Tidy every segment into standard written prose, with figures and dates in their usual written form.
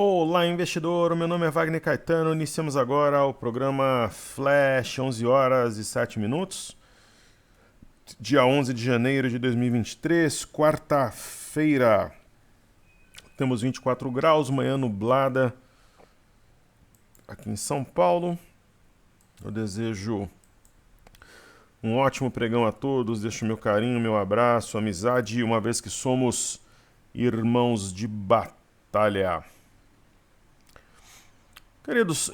Olá, investidor. Meu nome é Wagner Caetano. Iniciamos agora o programa Flash, 11 horas e 7 minutos. Dia 11 de janeiro de 2023, quarta-feira. Temos 24 graus, manhã nublada aqui em São Paulo. Eu desejo um ótimo pregão a todos. Deixo meu carinho, meu abraço, amizade, uma vez que somos irmãos de batalha. Queridos,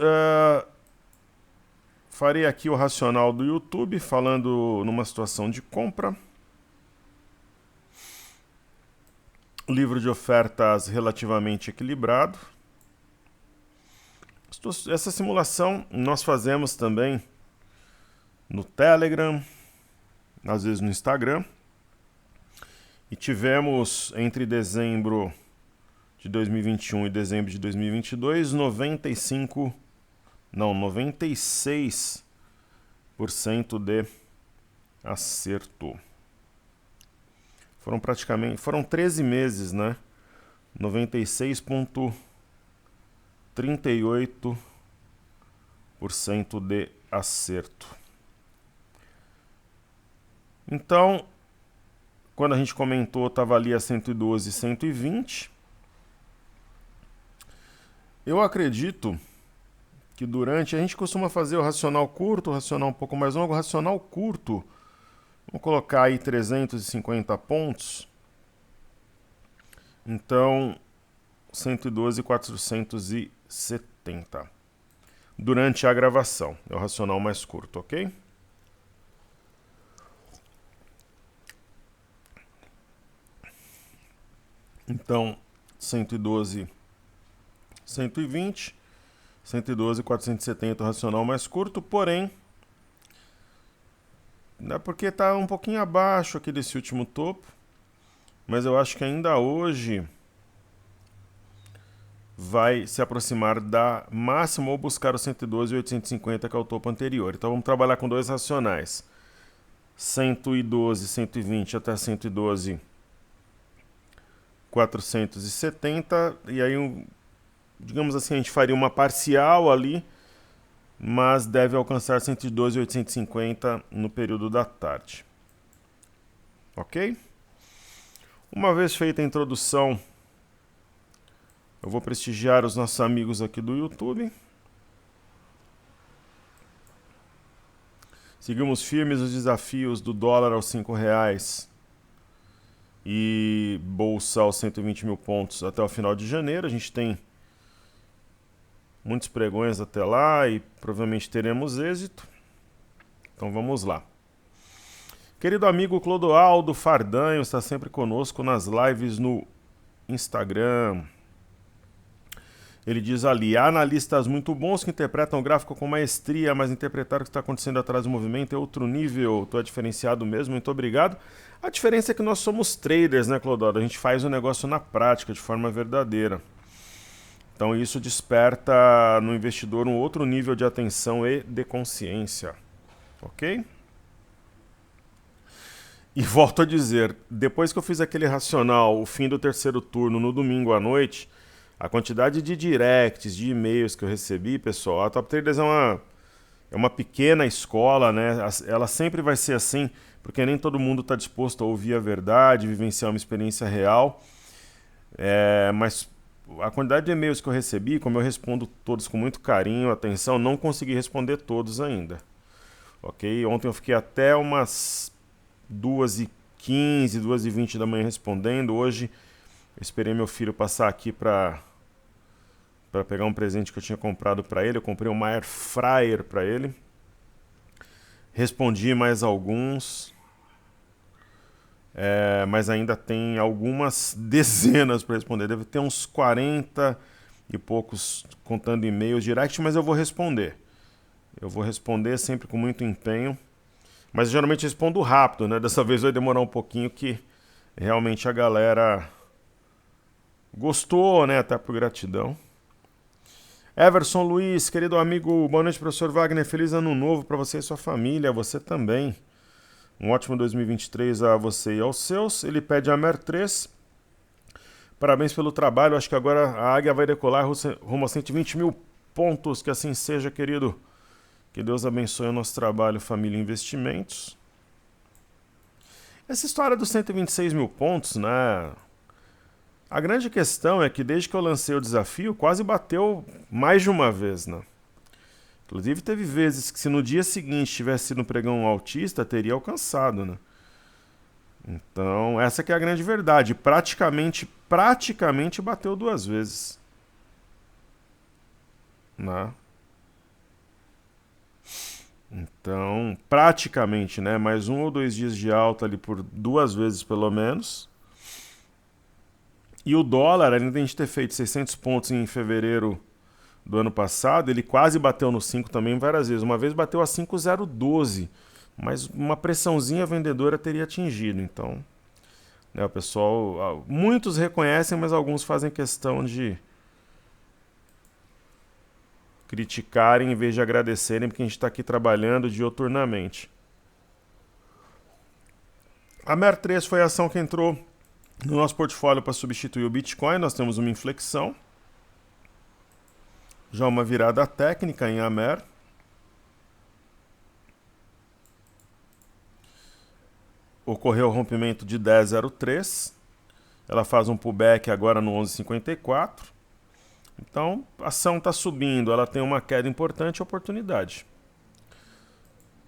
farei aqui o racional do YouTube, falando numa situação de compra. Livro de ofertas relativamente equilibrado. Essa simulação nós fazemos também no Telegram, às vezes no Instagram. E tivemos entre dezembro de 2021 e dezembro de 2022, 96% de acerto. Foram 13 meses, né? 96,38% de acerto. Então, quando a gente comentou, estava ali a 112, 120. Eu acredito que a gente costuma fazer o racional curto, o racional um pouco mais longo. O racional curto, vamos colocar aí 350 pontos. Então, 112,470. Durante a gravação, é o racional mais curto, ok? Então, 112, 120, 112, 470 o racional mais curto, porém, é porque está um pouquinho abaixo aqui desse último topo, mas eu acho que ainda hoje vai se aproximar da máxima ou buscar o 112,850, que é o topo anterior. Então vamos trabalhar com dois racionais, 112, 120 até 112, 470, e aí, digamos assim, a gente faria uma parcial ali, mas deve alcançar 112,850 no período da tarde. Ok? Uma vez feita a introdução, eu vou prestigiar os nossos amigos aqui do YouTube. Seguimos firmes os desafios do dólar aos R$5 e bolsa aos 120 mil pontos até o final de janeiro. A gente tem muitos pregões até lá e provavelmente teremos êxito. Então vamos lá. Querido amigo Clodoaldo Fardanho está sempre conosco nas lives no Instagram. Ele diz ali: há analistas muito bons que interpretam o gráfico com maestria, mas interpretar o que está acontecendo atrás do movimento é outro nível. Tu é diferenciado mesmo, muito obrigado. A diferença é que nós somos traders, né, Clodoaldo? A gente faz o negócio na prática, de forma verdadeira. Então isso desperta no investidor um outro nível de atenção e de consciência. Ok? E volto a dizer, depois que eu fiz aquele racional, o fim do terceiro turno no domingo à noite, a quantidade de directs, de e-mails que eu recebi, pessoal, a Top Traders é uma pequena escola, né? Ela sempre vai ser assim, porque nem todo mundo está disposto a ouvir a verdade, vivenciar uma experiência real. Mas a quantidade de e-mails que eu recebi, como eu respondo todos com muito carinho, atenção, não consegui responder todos ainda. Ok? Ontem eu fiquei até umas 2h15, 2h20 da manhã respondendo. Hoje eu esperei meu filho passar aqui para pegar um presente que eu tinha comprado para ele. Eu comprei uma Air Fryer para ele. Respondi mais alguns. Mas ainda tem algumas dezenas para responder. Deve ter uns 40 e poucos contando e-mails direct, mas eu vou responder. Eu vou responder sempre com muito empenho. Mas eu geralmente respondo rápido, né? Dessa vez vai demorar um pouquinho, que realmente a galera gostou, né? Até por gratidão. Everson Luiz, querido amigo, boa noite, professor Wagner. Feliz ano novo para você e sua família, você também. Um ótimo 2023 a você e aos seus. Ele pede a MER 3 Parabéns pelo trabalho. Acho que agora a águia vai decolar rumo a 120 mil pontos. Que assim seja, querido. Que Deus abençoe o nosso trabalho, família e investimentos. Essa história dos 126 mil pontos, né? A grande questão é que desde que eu lancei o desafio, quase bateu mais de uma vez, né? Inclusive teve vezes que se no dia seguinte tivesse sido um pregão altista, teria alcançado, né? Então, essa que é a grande verdade. Praticamente bateu duas vezes. Né? Então, praticamente, né? Mais 1 ou 2 dias de alta ali por duas vezes pelo menos. E o dólar, além de a gente ter feito 600 pontos em fevereiro do ano passado, ele quase bateu no 5 também várias vezes. Uma vez bateu a 5,012, mas uma pressãozinha vendedora teria atingido. Então, né, o pessoal, muitos reconhecem, mas alguns fazem questão de criticarem em vez de agradecerem, porque a gente está aqui trabalhando dioturnamente. A MER3 foi a ação que entrou no nosso portfólio para substituir o Bitcoin. Nós temos uma inflexão, já uma virada técnica em Amer. Ocorreu o rompimento de 10,03. Ela faz um pullback agora no 11,54. Então, a ação está subindo, ela tem uma queda importante e oportunidade.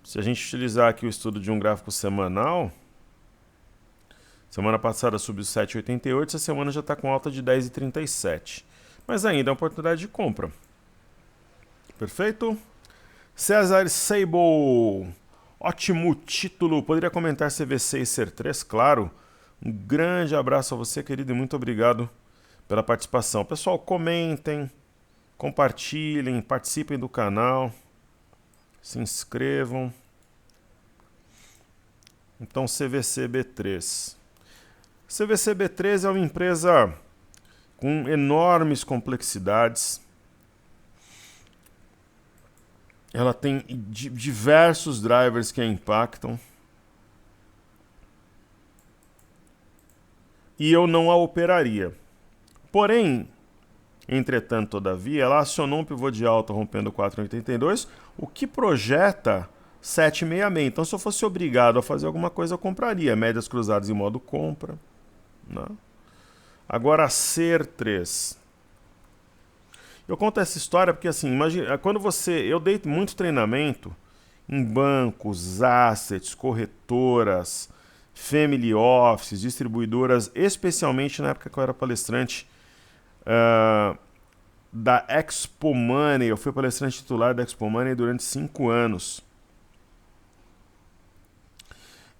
Se a gente utilizar aqui o estudo de um gráfico semanal, semana passada subiu 7,88, essa semana já está com alta de 10,37. Mas ainda é uma oportunidade de compra. Perfeito? César Sable, ótimo título. Poderia comentar CVC e SER3? Claro. Um grande abraço a você, querido, e muito obrigado pela participação. Pessoal, comentem, compartilhem, participem do canal, se inscrevam. Então, CVC B3. CVC B3 é uma empresa com enormes complexidades. Ela tem diversos drivers que a impactam. E eu não a operaria. Porém, entretanto, todavia, ela acionou um pivô de alta rompendo 4,82, o que projeta 7,66. Então, se eu fosse obrigado a fazer alguma coisa, eu compraria. Médias cruzadas em modo compra. Né? Agora, a SER3. Eu conto essa história porque, assim, imagina, quando eu dei muito treinamento em bancos, assets, corretoras, family offices, distribuidoras, especialmente na época que eu era palestrante da Expo Money. Eu fui palestrante titular da Expo Money durante 5 anos.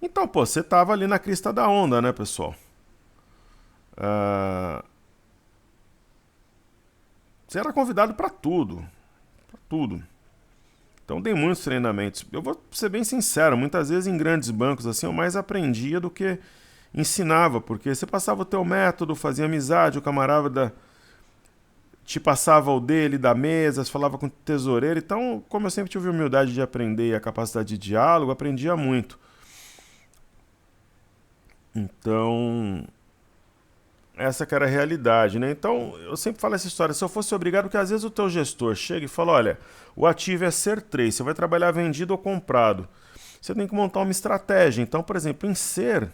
Então, pô, você tava ali na crista da onda, né, pessoal? Você era convidado para tudo. Pra tudo. Então, dei muitos treinamentos. Eu vou ser bem sincero, muitas vezes em grandes bancos assim, eu mais aprendia do que ensinava, porque você passava o teu método, fazia amizade, o camarada te passava o dele da mesa, você falava com o tesoureiro. Então, como eu sempre tive a humildade de aprender e a capacidade de diálogo, aprendia muito. Então, essa que era a realidade, né? Então, eu sempre falo essa história, se eu fosse obrigado, porque às vezes o teu gestor chega e fala, olha, o ativo é SER3, você vai trabalhar vendido ou comprado. Você tem que montar uma estratégia. Então, por exemplo, em SER,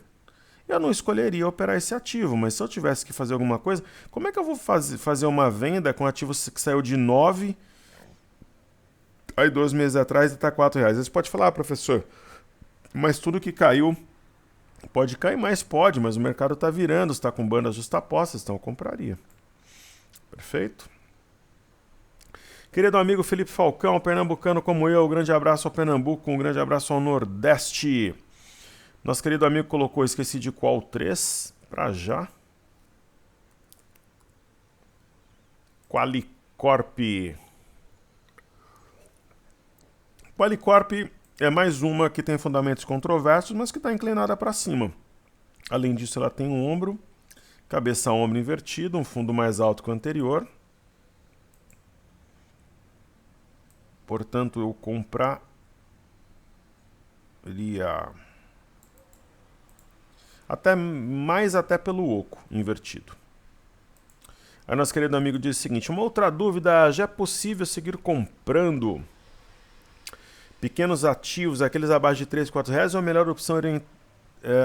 eu não escolheria operar esse ativo, mas se eu tivesse que fazer alguma coisa, como é que eu vou fazer uma venda com um ativo que saiu de 9, aí 2 meses atrás está R$4? Você pode falar, professor, mas tudo que caiu pode cair mais, pode, mas o mercado está virando, está com bandas justapostas, então eu compraria. Perfeito? Querido amigo Felipe Falcão, pernambucano como eu, um grande abraço ao Pernambuco, um grande abraço ao Nordeste. Nosso querido amigo colocou, esqueci de qual 3, para já. Qualicorp. Qualicorp é mais uma que tem fundamentos controversos, mas que está inclinada para cima. Além disso, ela tem um ombro, cabeça-ombro invertido, um fundo mais alto que o anterior. Portanto, eu compraria até pelo oco invertido. Aí nosso querido amigo diz o seguinte: uma outra dúvida, já é possível seguir comprando pequenos ativos, aqueles abaixo de 3, 4 reais, ou a melhor opção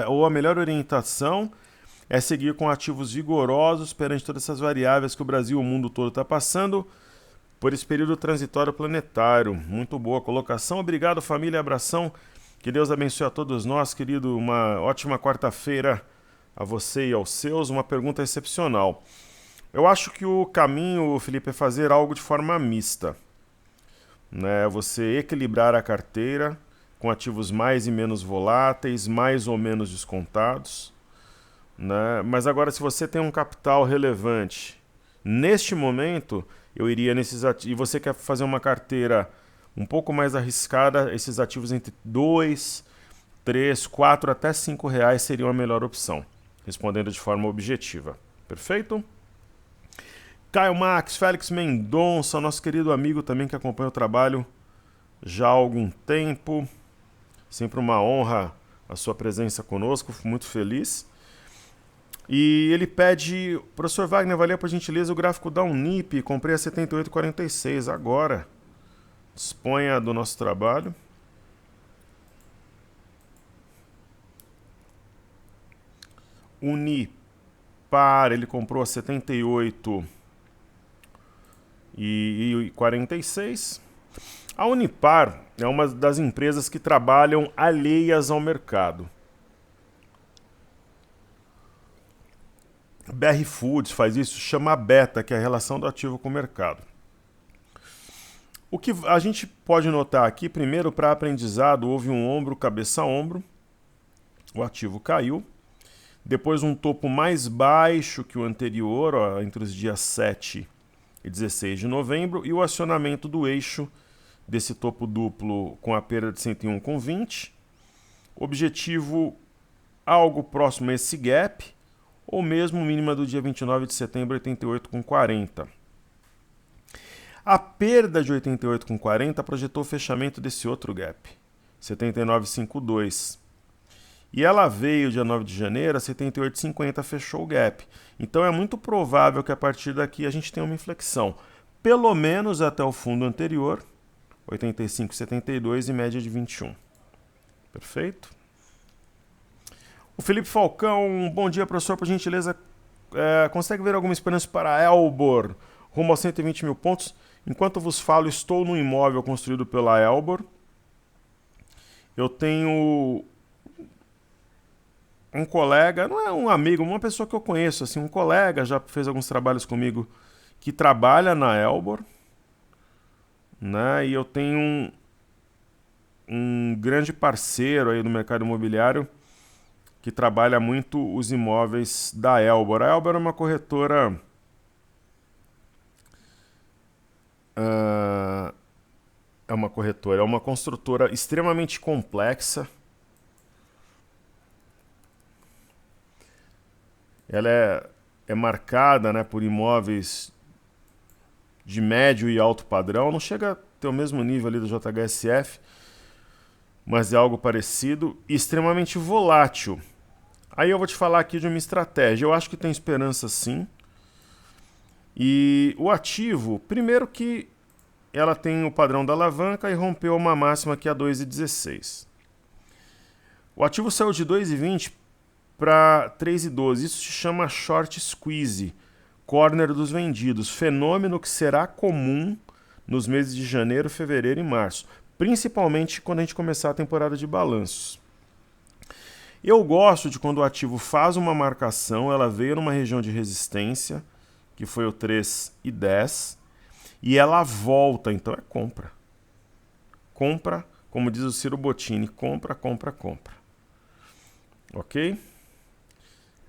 ou a melhor orientação é seguir com ativos vigorosos perante todas essas variáveis que o Brasil e o mundo todo está passando por esse período transitório planetário? Muito boa colocação. Obrigado, família. Abração. Que Deus abençoe a todos nós, querido. Uma ótima quarta-feira a você e aos seus. Uma pergunta excepcional. Eu acho que o caminho, Felipe, é fazer algo de forma mista, né? Você equilibrar a carteira com ativos mais e menos voláteis, mais ou menos descontados, né? Mas agora, se você tem um capital relevante, neste momento, eu iria nesses ativos. E você quer fazer uma carteira um pouco mais arriscada, esses ativos entre 2, 3, 4 até 5 reais seriam a melhor opção, respondendo de forma objetiva. Perfeito? Caio Max, Félix Mendonça, nosso querido amigo também que acompanha o trabalho já há algum tempo. Sempre uma honra a sua presença conosco, fico muito feliz. E ele pede: professor Wagner, avalia por gentileza o gráfico da Unip, comprei a 78,46 agora. Disponha do nosso trabalho. Unipar, ele comprou a 78,46. A Unipar é uma das empresas que trabalham alheias ao mercado. BR Foods faz isso, chama beta, que é a relação do ativo com o mercado. O que a gente pode notar aqui, primeiro, para aprendizado, houve um ombro, cabeça a ombro, o ativo caiu, depois um topo mais baixo que o anterior, ó, entre os dias 7 e 16 de novembro, e o acionamento do eixo desse topo duplo com a perda de 101,20, objetivo algo próximo a esse gap, ou mesmo mínima do dia 29 de setembro, 88,40. A perda de 88,40 projetou o fechamento desse outro gap, 79,52. E ela veio dia 9 de janeiro, a 78,50 fechou o gap. Então é muito provável que a partir daqui a gente tenha uma inflexão, pelo menos até o fundo anterior, 85,72 e média de 21. Perfeito? O Felipe Falcão, bom dia, professor, por gentileza, consegue ver alguma esperança para a Elbor rumo aos 120 mil pontos? Enquanto vos falo, estou no imóvel construído pela Elbor. Eu tenho um colega, não é um amigo, uma pessoa que eu conheço, assim, um colega, já fez alguns trabalhos comigo, que trabalha na Elbor, né? E eu tenho um grande parceiro aí no mercado imobiliário que trabalha muito os imóveis da Elbor. A Elbor é uma corretora é uma construtora extremamente complexa. Ela é marcada, né, por imóveis de médio e alto padrão. Não chega a ter o mesmo nível ali do JHSF, mas é algo parecido e extremamente volátil. Aí eu vou te falar aqui de uma estratégia. Eu acho que tem esperança sim. E o ativo, primeiro que ela tem o padrão da alavanca e rompeu uma máxima aqui a 2,16. O ativo saiu de 2,20 para 3,12. Isso se chama short squeeze, corner dos vendidos, fenômeno que será comum nos meses de janeiro, fevereiro e março, principalmente quando a gente começar a temporada de balanços. Eu gosto de quando o ativo faz uma marcação, ela veio numa região de resistência, que foi o 3,10, e ela volta, então é compra. Compra, como diz o Ciro Bottini, compra, compra, compra. Ok?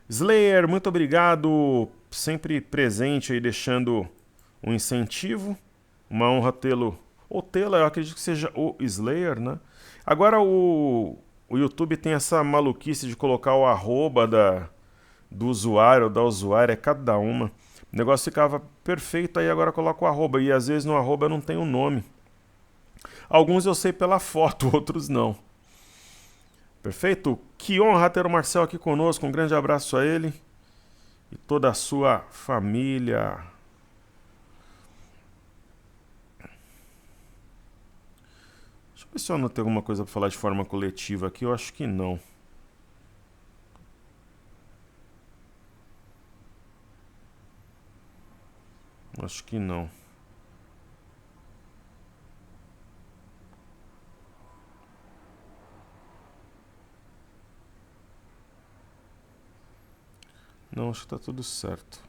Slayer, muito obrigado, sempre presente aí, deixando um incentivo. Uma honra tê-lo, ou tê-la, eu acredito que seja o Slayer, né? Agora o YouTube tem essa maluquice de colocar o arroba do usuário ou da usuária, é cada uma. O negócio ficava perfeito, aí agora coloca o arroba, e às vezes no arroba não tem o nome. Alguns eu sei pela foto, outros não. Perfeito? Que honra ter o Marcel aqui conosco, um grande abraço a ele. e toda a sua família. Deixa eu ver se eu anotei alguma coisa para falar de forma coletiva aqui. Eu acho que não. Acho que não. Não, acho que tá tudo certo.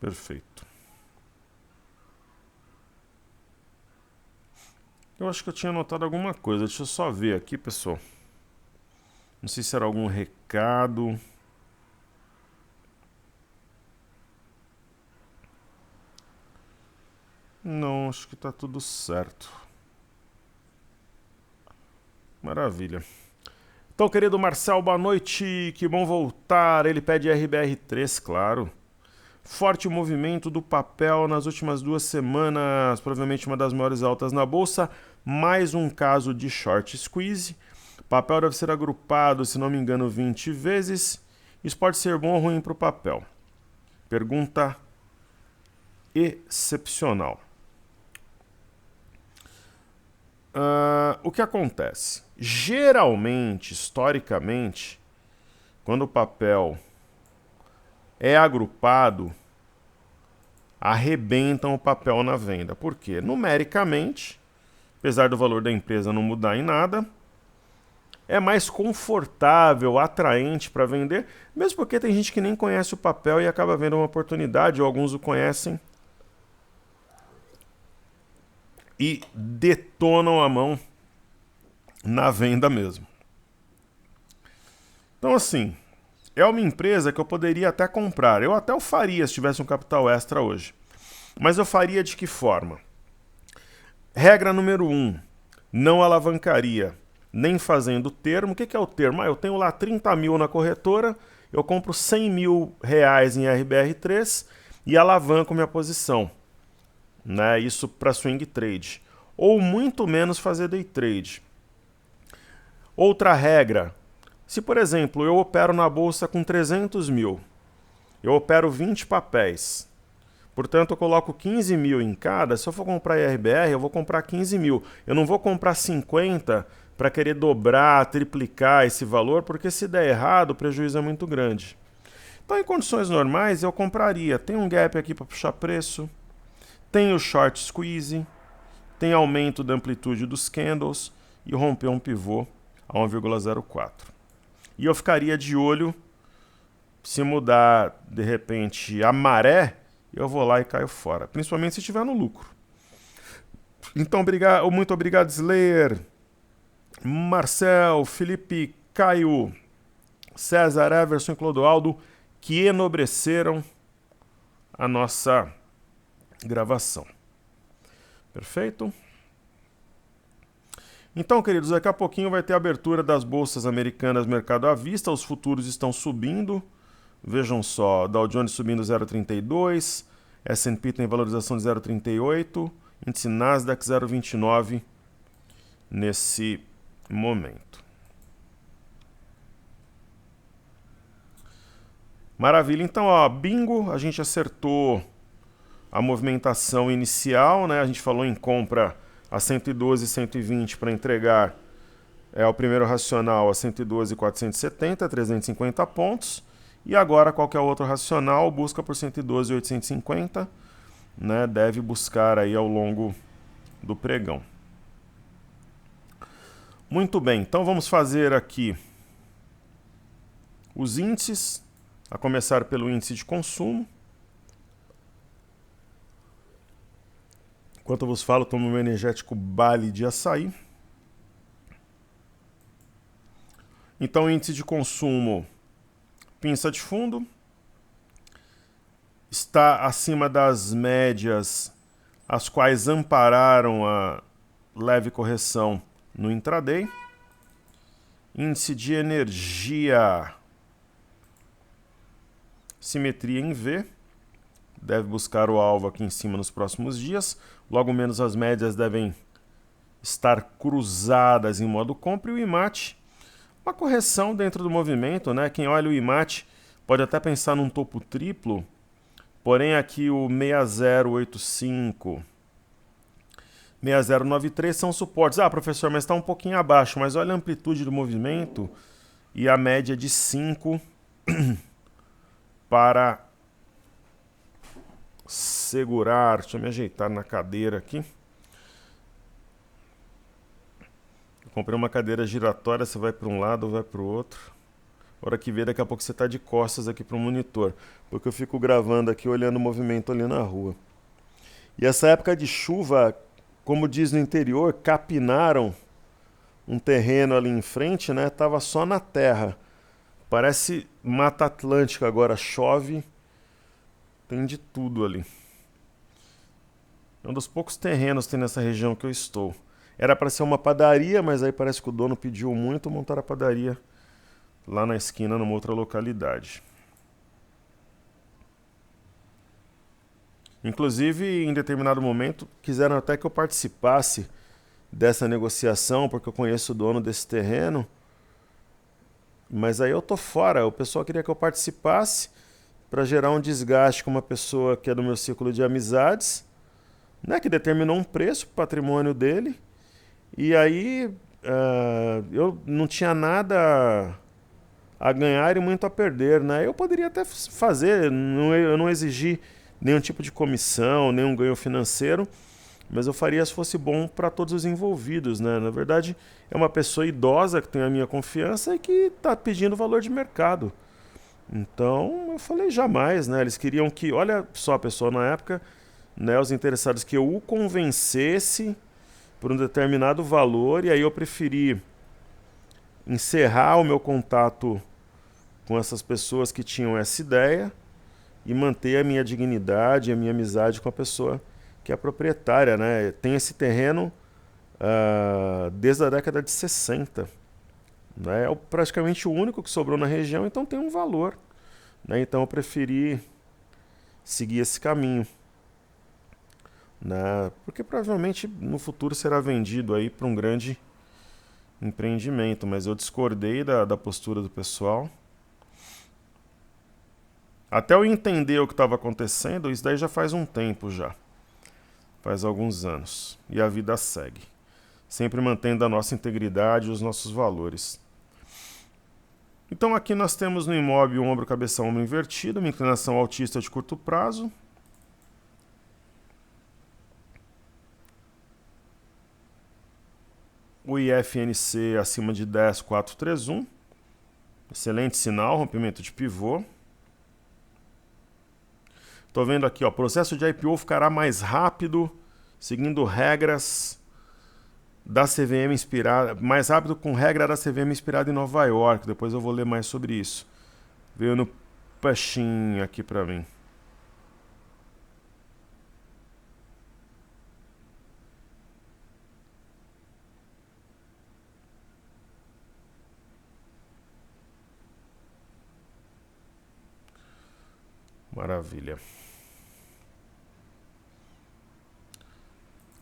Perfeito. Eu acho que eu tinha anotado alguma coisa. Deixa eu só ver aqui, pessoal. Não sei se era algum recado. Não, acho que tá tudo certo. Maravilha. Então, querido Marcel, boa noite. Que bom voltar. Ele pede RBR3, claro. Forte movimento do papel nas últimas 2 semanas, provavelmente uma das maiores altas na bolsa. Mais um caso de short squeeze. Papel deve ser agrupado, se não me engano, 20 vezes. Isso pode ser bom ou ruim para o papel? Pergunta excepcional. O que acontece? Geralmente, historicamente, quando o papel é agrupado, arrebentam o papel na venda. Por quê? Numericamente, apesar do valor da empresa não mudar em nada, é mais confortável, atraente para vender, mesmo porque tem gente que nem conhece o papel e acaba vendo uma oportunidade, ou alguns o conhecem e detonam a mão na venda mesmo. Então, assim, é uma empresa que eu poderia até comprar. Eu até o faria se tivesse um capital extra hoje. Mas eu faria de que forma? Regra número 1, não alavancaria nem fazendo termo. O que é o termo? Eu tenho lá 30 mil na corretora, eu compro 100 mil reais em RBR3 e alavanco minha posição. Né? Isso para swing trade. Ou muito menos fazer day trade. Outra regra, se por exemplo eu opero na bolsa com 300 mil, eu opero 20 papéis, portanto eu coloco 15 mil em cada, se eu for comprar IRBR eu vou comprar 15 mil, eu não vou comprar 50 para querer dobrar, triplicar esse valor, porque se der errado o prejuízo é muito grande. Então em condições normais eu compraria, tem um gap aqui para puxar preço, tem o short squeeze, tem aumento da amplitude dos candles e romper um pivô a 1,04. E eu ficaria de olho, se mudar de repente a maré, eu vou lá e caio fora, principalmente se estiver no lucro. Então, muito obrigado, Slayer, Marcel, Felipe, Caio, César, Everson e Clodoaldo, que enobreceram a nossa gravação. Perfeito? Então, queridos, daqui a pouquinho vai ter a abertura das bolsas americanas mercado à vista, os futuros estão subindo, vejam só, Dow Jones subindo 0,32, S&P tem valorização de 0,38, índice Nasdaq 0,29 nesse momento. Maravilha, então, ó, bingo, a gente acertou a movimentação inicial, né? A gente falou em compra a 112 e 120 para entregar o primeiro racional a 112 e 470, 350 pontos. E agora qualquer outro racional busca por 112 e 850, né? Deve buscar aí ao longo do pregão. Muito bem, então vamos fazer aqui os índices, a começar pelo índice de consumo. Enquanto eu vos falo, tomo um energético Bali de açaí. Então, índice de consumo, pinça de fundo, está acima das médias, as quais ampararam a leve correção no intraday. Índice de energia, simetria em V, deve buscar o alvo aqui em cima nos próximos dias, logo menos as médias devem estar cruzadas em modo compra, e o IMAT, uma correção dentro do movimento, né? Quem olha o IMAT pode até pensar num topo triplo, porém aqui o 6085, 6093 são suportes. Ah, professor, mas está um pouquinho abaixo, mas olha a amplitude do movimento e a média de 5 para segurar. Deixa eu me ajeitar na cadeira aqui. Eu comprei uma cadeira giratória, você vai para um lado ou vai para o outro. Hora que vê, daqui a pouco você está de costas aqui para o monitor, porque eu fico gravando aqui, olhando o movimento ali na rua. E essa época de chuva, como diz no interior, capinaram um terreno ali em frente, né? Tava só na terra. Parece Mata Atlântica agora, chove, tem de tudo ali. É um dos poucos terrenos que tem nessa região que eu estou. Era para ser uma padaria, mas aí parece que o dono pediu muito, montar a padaria lá na esquina, numa outra localidade. Inclusive, em determinado momento, quiseram até que eu participasse dessa negociação, porque eu conheço o dono desse terreno, mas aí eu tô fora. O pessoal queria que eu participasse para gerar um desgaste com uma pessoa que é do meu círculo de amizades, né, que determinou um preço para o patrimônio dele, e aí eu não tinha nada a ganhar e muito a perder, né? Eu poderia até fazer, eu não exigi nenhum tipo de comissão, nenhum ganho financeiro, mas eu faria se fosse bom para todos os envolvidos, né? Na verdade, é uma pessoa idosa que tem a minha confiança e que está pedindo valor de mercado. Então, eu falei jamais, né? Eles queriam que, olha só, pessoal, na época, né, os interessados, que eu o convencesse por um determinado valor, e aí eu preferi encerrar o meu contato com essas pessoas que tinham essa ideia e manter a minha dignidade, a minha amizade com a pessoa que é a proprietária, né? Tem esse terreno desde a década de 60. Né? É praticamente o único que sobrou na região, então tem um valor. Né? Então eu preferi seguir esse caminho. Né? Porque provavelmente no futuro será vendido aí para um grande empreendimento, mas eu discordei da postura do pessoal. Até eu entender o que estava acontecendo, isso daí já faz um tempo já. Faz alguns anos. E a vida segue. Sempre mantendo a nossa integridade e os nossos valores. Então aqui nós temos no imóvel um ombro, cabeça, ombro invertido, uma inclinação altista de curto prazo. O IFNC acima de 10,431. Excelente sinal, rompimento de pivô. Estou vendo aqui, ó, processo de IPO ficará mais rápido, seguindo regras da CVM inspirada, mais rápido com regra da CVM inspirada em Nova York. Depois eu vou ler mais sobre isso. Veio no peixinho aqui para mim. Maravilha.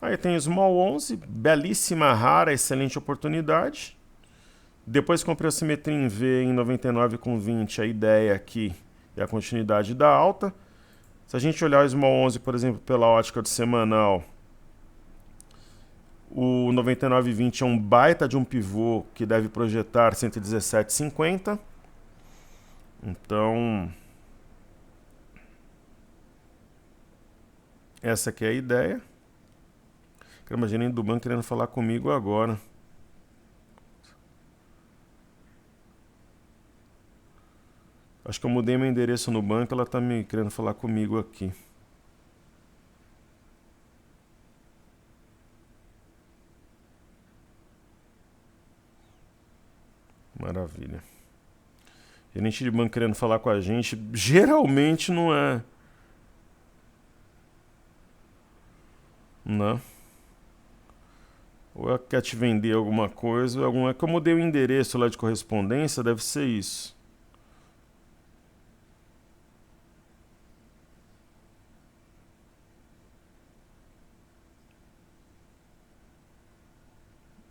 Aí tem Small 11, belíssima, rara, excelente oportunidade. Depois comprei a simetria em V em 99,20. A ideia aqui é a continuidade da alta. Se a gente olhar o Small 11, por exemplo, pela ótica do semanal, o 99,20 é um baita de um pivô que deve projetar 117,50. Então, essa aqui é a ideia. Caramba, a gerente do banco querendo falar comigo agora. Acho que eu mudei meu endereço no banco, ela tá me querendo falar comigo aqui. Maravilha. Gerente de banco querendo falar com a gente, geralmente não é. Não. Ou ela quer te vender alguma coisa, é que eu mudei o endereço lá de correspondência, deve ser isso.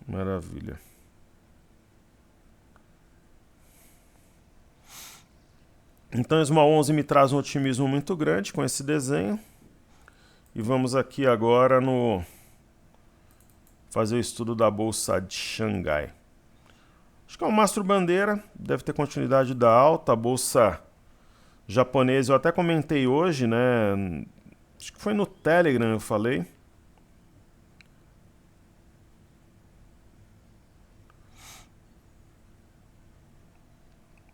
Maravilha. Então, Small 11 me traz um otimismo muito grande com esse desenho. E vamos aqui agora no fazer o estudo da Bolsa de Xangai. Acho que é um mastro bandeira, deve ter continuidade da alta. A Bolsa japonesa, eu até comentei hoje, né? Acho que foi no Telegram eu falei.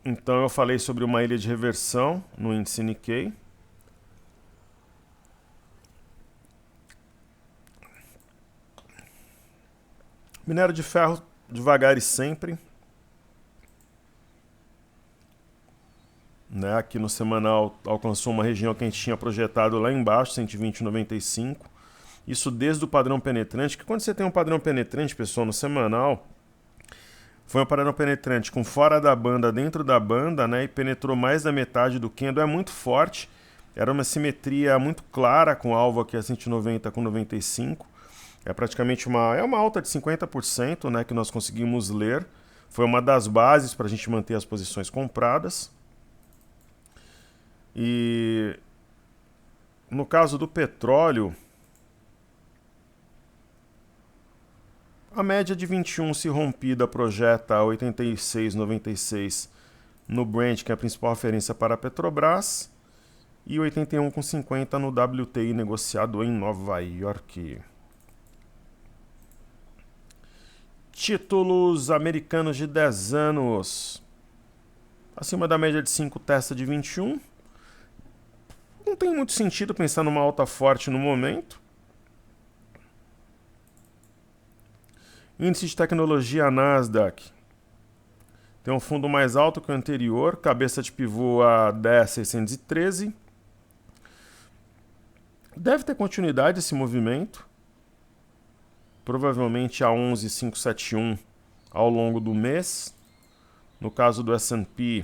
Então eu falei sobre uma ilha de reversão no índice Nikkei. Minério de ferro devagar e sempre. Né? Aqui no semanal alcançou uma região que a gente tinha projetado lá embaixo, 120,95. Isso desde o padrão penetrante, que quando você tem um padrão penetrante, pessoal, no semanal, foi um padrão penetrante com fora da banda, dentro da banda, né? E penetrou mais da metade do candle, é muito forte. Era uma simetria muito clara com o alvo aqui a 190 com 95. É praticamente uma alta de 50%, né, que nós conseguimos ler. Foi uma das bases para a gente manter as posições compradas. E no caso do petróleo, a média de 21 se rompida projeta 86,96 no Brent, que é a principal referência para a Petrobras, e 81,50 no WTI negociado em Nova York. Títulos americanos de 10 anos. Acima da média de 5, testa de 21. Não tem muito sentido pensar numa alta forte no momento. Índice de tecnologia Nasdaq. Tem um fundo mais alto que o anterior. Cabeça de pivô a 10,613. Deve ter continuidade esse movimento. Provavelmente a 11,571 ao longo do mês. No caso do S&P,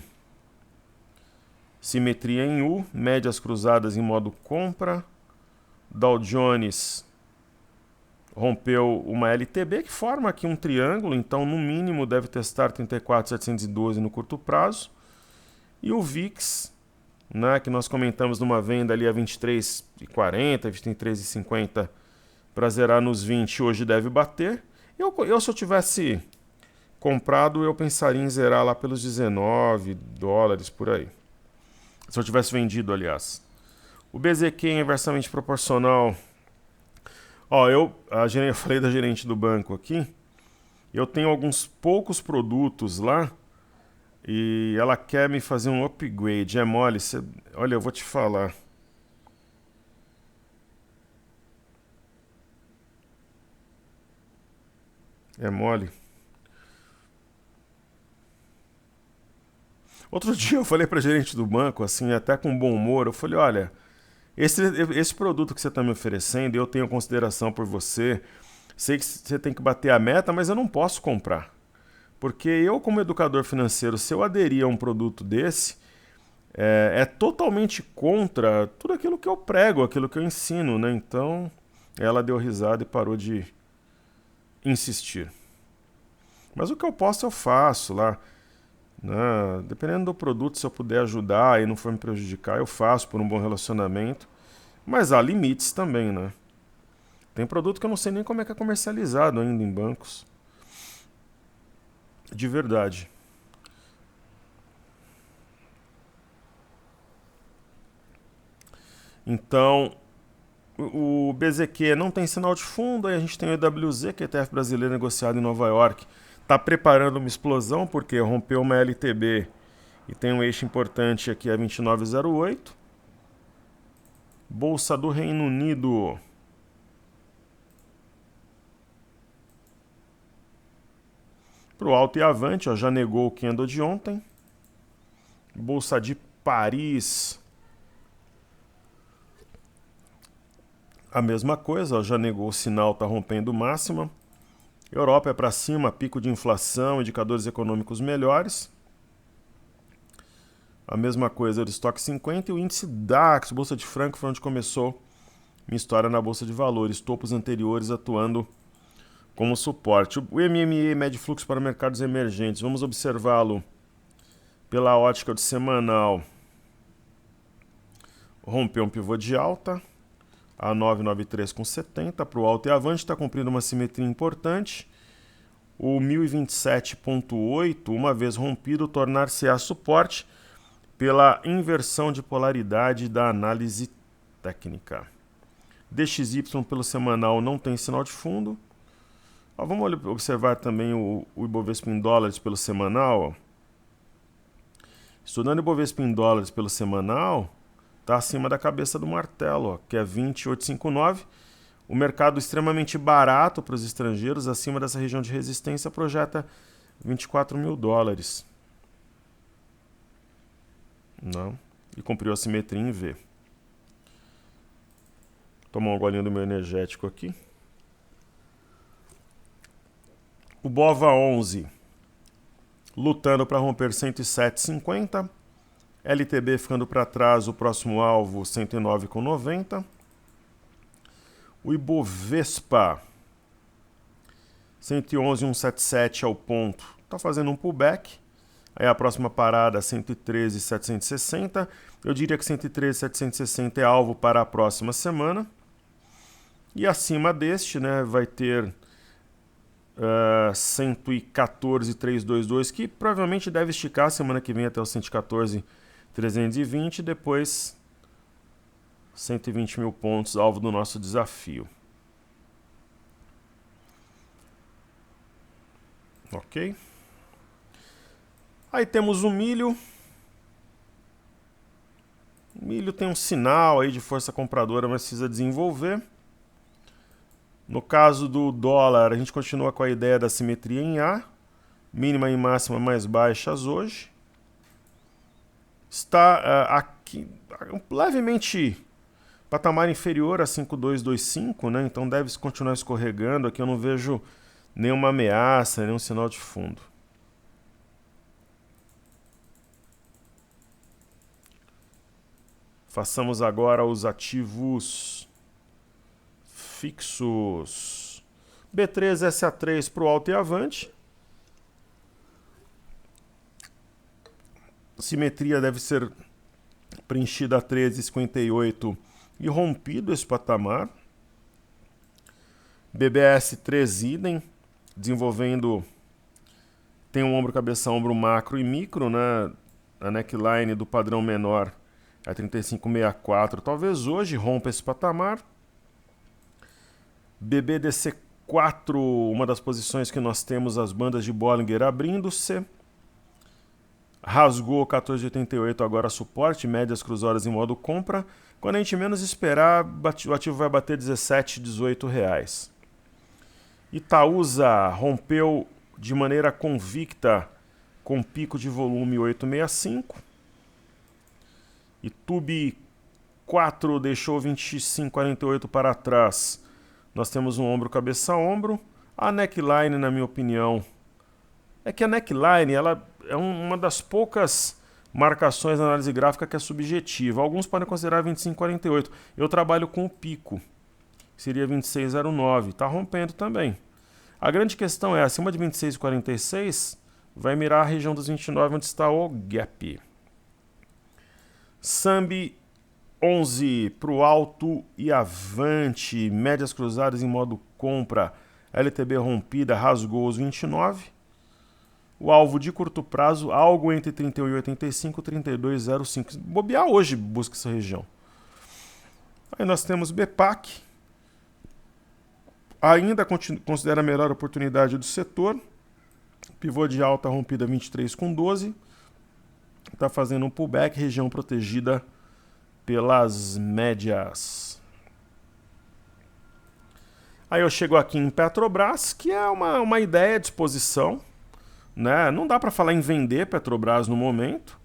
simetria em U, médias cruzadas em modo compra. Dow Jones rompeu uma LTB que forma aqui um triângulo, então no mínimo deve testar 34.712 no curto prazo. E o VIX, né, que nós comentamos numa venda ali a 23,40, 23,50 para zerar nos 20, hoje deve bater. Eu se eu tivesse comprado, eu pensaria em zerar lá pelos 19 dólares por aí. Se eu tivesse vendido, aliás. O BZQ é inversamente proporcional. Ó, eu falei da gerente do banco aqui. Eu tenho alguns poucos produtos lá e ela quer me fazer um upgrade. É mole? Olha, eu vou te falar. É mole? Outro dia eu falei para gerente do banco, assim, até com bom humor, eu falei, olha, esse produto que você está me oferecendo, eu tenho consideração por você, sei que você tem que bater a meta, mas eu não posso comprar. Porque eu, como educador financeiro, se eu aderir a um produto desse, é totalmente contra tudo aquilo que eu prego, aquilo que eu ensino, né? Então, ela deu risada e parou de insistir. Mas o que eu posso, eu faço lá. Dependendo do produto, se eu puder ajudar e não for me prejudicar, eu faço por um bom relacionamento. Mas há limites também, né? Tem produto que eu não sei nem como é que é comercializado ainda em bancos. De verdade. Então, o BZQ não tem sinal de fundo, aí a gente tem o EWZ, que é ETF brasileiro negociado em Nova York. Está preparando uma explosão, porque rompeu uma LTB e tem um eixo importante aqui a 29,08. Bolsa do Reino Unido. Para o alto e avante, ó, já negou o candle de ontem. Bolsa de Paris. A mesma coisa, ó, já negou o sinal, está rompendo máxima. Europa é para cima, pico de inflação, indicadores econômicos melhores. A mesma coisa do estoque 50 e o índice DAX, Bolsa de Frankfurt, onde começou minha história na Bolsa de Valores, topos anteriores atuando como suporte. O MME mede fluxo para mercados emergentes. Vamos observá-lo pela ótica do semanal. Rompeu um pivô de alta, a 993,70 para o alto e avante, está cumprindo uma simetria importante. O 1027,8, uma vez rompido, tornar-se-á suporte pela inversão de polaridade da análise técnica. DXY pelo semanal não tem sinal de fundo. Vamos observar também o Ibovespa em dólares pelo semanal. Estudando o Ibovespa em dólares pelo semanal, está acima da cabeça do martelo, que é 28,59. O mercado extremamente barato para os estrangeiros, acima dessa região de resistência, projeta 24 mil dólares. Não. E cumpriu a simetria em V. Tomar um golinho do meu energético aqui. O BOVA11 lutando para romper 107,50. LTB ficando para trás, o próximo alvo 109,90. O Ibovespa 111,177 ao ponto. Está fazendo um pullback. Aí a próxima parada 113,760. Eu diria que 113,760 é alvo para a próxima semana. E acima deste, né, vai ter 114,322, que provavelmente deve esticar semana que vem até os 114,320, depois 120 mil pontos, alvo do nosso desafio. Ok? Aí temos o milho. O milho tem um sinal aí de força compradora, mas precisa desenvolver. No caso do dólar, a gente continua com a ideia da simetria em A, mínima e máxima mais baixas hoje. Está aqui levemente patamar inferior a 5,225, né? Então deve continuar escorregando. Aqui eu não vejo nenhuma ameaça, nenhum sinal de fundo. Façamos agora os ativos fixos. B3, SA3 para o alto e avante. Simetria deve ser preenchida a 13,58 e rompido esse patamar. BBS 3 idem, desenvolvendo, tem um ombro, cabeça, ombro macro e micro, né? A neckline do padrão menor é 35,64. Talvez hoje rompa esse patamar. BBDC4, uma das posições que nós temos, as bandas de Bollinger abrindo-se. Rasgou 14,88, agora suporte, médias cruzadas em modo compra. Quando a gente menos esperar, o ativo vai bater 17, 18 reais. Itaúsa rompeu de maneira convicta com pico de volume 865. Itube 4 deixou 25,48 para trás. Nós temos um ombro, cabeça, ombro. A neckline, na minha opinião, é que a neckline ela é uma das poucas marcações na análise gráfica que é subjetiva. Alguns podem considerar 25,48. Eu trabalho com o pico, que seria 26,09. Está rompendo também. A grande questão é, acima de 26,46, vai mirar a região dos 29, onde está o gap. Sambi 11 para o alto e avante, médias cruzadas em modo compra, LTB rompida, rasgou os 29. O alvo de curto prazo, algo entre 31,85 e 32,05. Bobear hoje, busca essa região. Aí nós temos BPAC, ainda considera a melhor oportunidade do setor. Pivô de alta rompida 23,12. Está fazendo um pullback, região protegida pelas médias. Aí eu chego aqui em Petrobras, que é uma ideia de exposição, né? Não dá para falar em vender Petrobras no momento,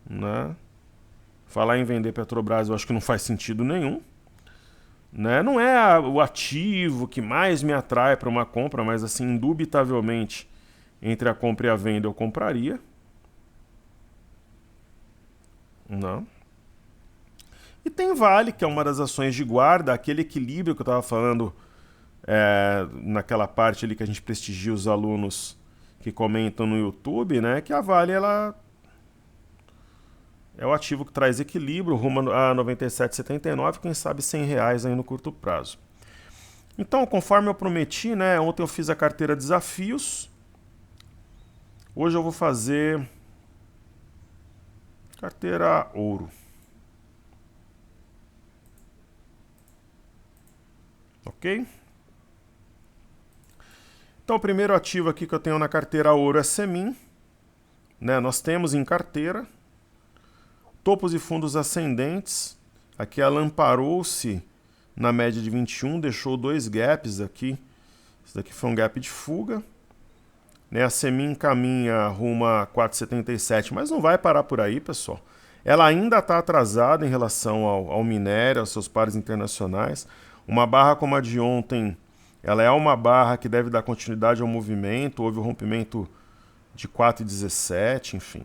né? Falar em vender Petrobras eu acho que não faz sentido nenhum, né? Não é o ativo que mais me atrai para uma compra, mas assim, indubitavelmente, entre a compra e a venda eu compraria. Não. E tem Vale, que é uma das ações de guarda, aquele equilíbrio que eu estava falando naquela parte ali que a gente prestigia os alunos que comentam no YouTube, né, que a Vale ela é o ativo que traz equilíbrio, rumo a 97,79, quem sabe R$ 100 aí no curto prazo. Então, conforme eu prometi, né, ontem eu fiz a carteira Desafios, hoje eu vou fazer carteira Ouro. Ok? Então, o primeiro ativo aqui que eu tenho na carteira Ouro é Semin. Né? Nós temos em carteira topos e fundos ascendentes. Aqui ela amparou-se na média de 21, deixou 2 gaps aqui. Esse daqui foi um gap de fuga. Né? A Semin caminha rumo a 4,77, mas não vai parar por aí, pessoal. Ela ainda está atrasada em relação ao minério, aos seus pares internacionais. Uma barra como a de ontem, ela é uma barra que deve dar continuidade ao movimento. Houve o rompimento de 4,17, enfim.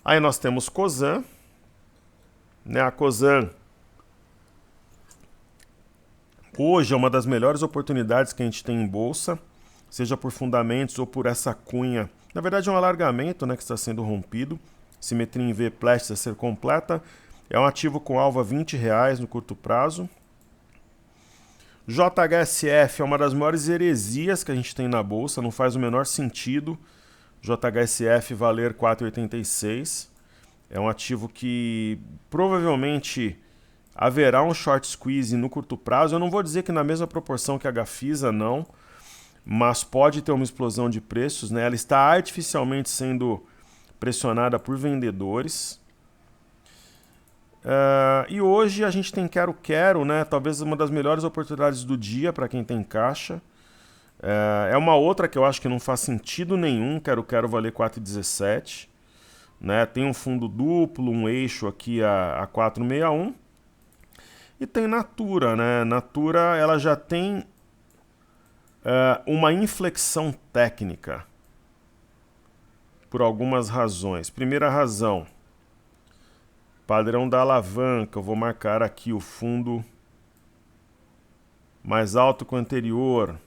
Aí nós temos Cosan. Né? A Cosan hoje é uma das melhores oportunidades que a gente tem em bolsa, seja por fundamentos ou por essa cunha. Na verdade é um alargamento, né, que está sendo rompido. Simetria em V prestes a ser completa. É um ativo com alvo a R$ 20 no curto prazo. JHSF é uma das maiores heresias que a gente tem na bolsa, não faz o menor sentido JHSF valer 4,86. É um ativo que provavelmente haverá um short squeeze no curto prazo. Eu não vou dizer que na mesma proporção que a Gafisa, não, mas pode ter uma explosão de preços, né? Ela está artificialmente sendo pressionada por vendedores. E hoje a gente tem Quero-Quero, né? Talvez uma das melhores oportunidades do dia para quem tem caixa. É uma outra que eu acho que não faz sentido nenhum, Quero-Quero valer 4,17. Né? Tem um fundo duplo, um eixo aqui a 4,61. E tem Natura, né? Natura ela já tem uma inflexão técnica por algumas razões. Primeira razão, padrão da alavanca. Eu vou marcar aqui o fundo mais alto que o anterior.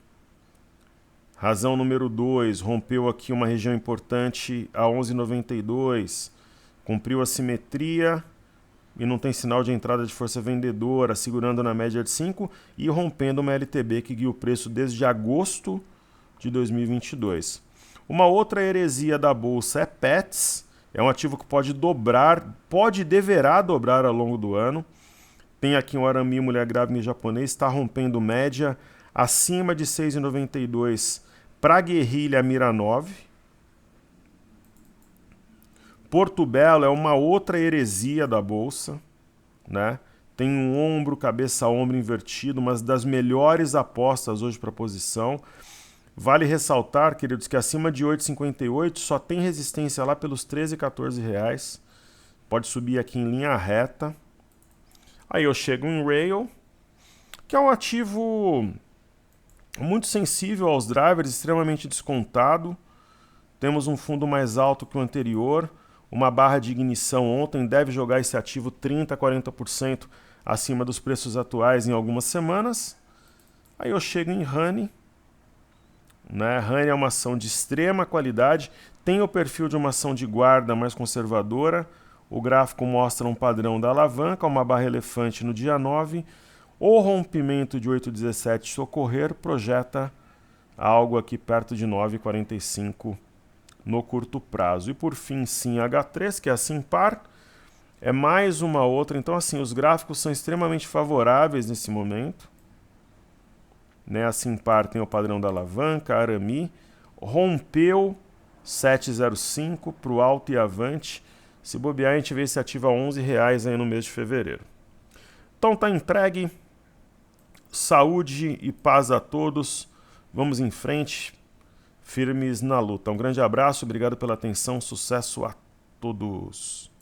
Razão número 2, rompeu aqui uma região importante a 11,92, cumpriu a simetria e não tem sinal de entrada de força vendedora, segurando na média de 5 e rompendo uma LTB que guia o preço desde agosto de 2022. Uma outra heresia da bolsa é Pets, é um ativo que pode dobrar, deverá dobrar ao longo do ano. Tem aqui um Arami mulher grávida japonês, está rompendo média acima de 6,92 para Guerrilha Mira 9. Porto Belo é uma outra heresia da bolsa, né? Tem um ombro, cabeça, ombro invertido, uma das melhores apostas hoje para posição. Vale ressaltar, queridos, que acima de 8,58 só tem resistência lá pelos 13, 14 reais. Pode subir aqui em linha reta. Aí eu chego em Rail, que é um ativo muito sensível aos drivers, extremamente descontado. Temos um fundo mais alto que o anterior. Uma barra de ignição ontem deve jogar esse ativo 30% a 40% acima dos preços atuais em algumas semanas. Aí eu chego em Honey. Né? Honey é uma ação de extrema qualidade, tem o perfil de uma ação de guarda mais conservadora. O gráfico mostra um padrão da alavanca, uma barra elefante no dia 9. O rompimento de 8,17 socorrer projeta algo aqui perto de 9,45 no curto prazo. E por fim, sim, H3, que é a Simpar, é mais uma outra. Então, assim, os gráficos são extremamente favoráveis nesse momento. Né? A Simpar tem o padrão da alavanca, Arami, rompeu 7,05 para o alto e avante. Se bobear, a gente vê esse ativo a R$11 aí no mês de fevereiro. Então tá entregue. Saúde e paz a todos. Vamos em frente, firmes na luta. Um grande abraço, obrigado pela atenção, sucesso a todos.